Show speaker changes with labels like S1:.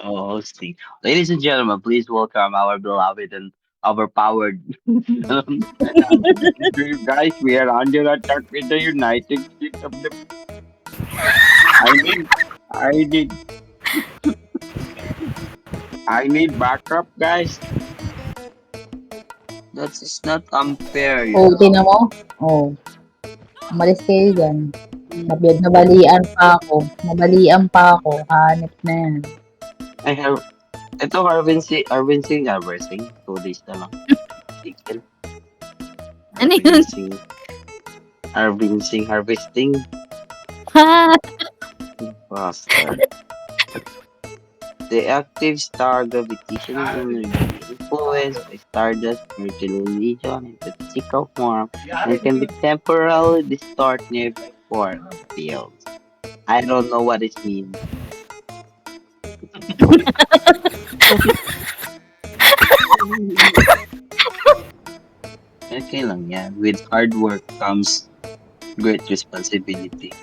S1: hosting. Ladies and gentlemen, please welcome our beloved and overpowered. You guys, we are under attack with the United States of the. I need, I need, I need backup, guys. That is not unfair, you
S2: Oh,
S1: know.
S2: tingnan mo. Oh, umalis kayo diyan. Nabalian pa ako. Nabalian pa ako. Hanip na yan.
S1: I have, ito harvesting, 2 days na lang. Chicken,
S3: Ano yun?
S1: harvesting,
S3: Ha?
S1: bastard. The active star gravitation energy influenced by stardust mercury region in physical form and can be temporarily distort near force fields. I don't know what it means. Okay lang yan. With hard work comes great responsibility.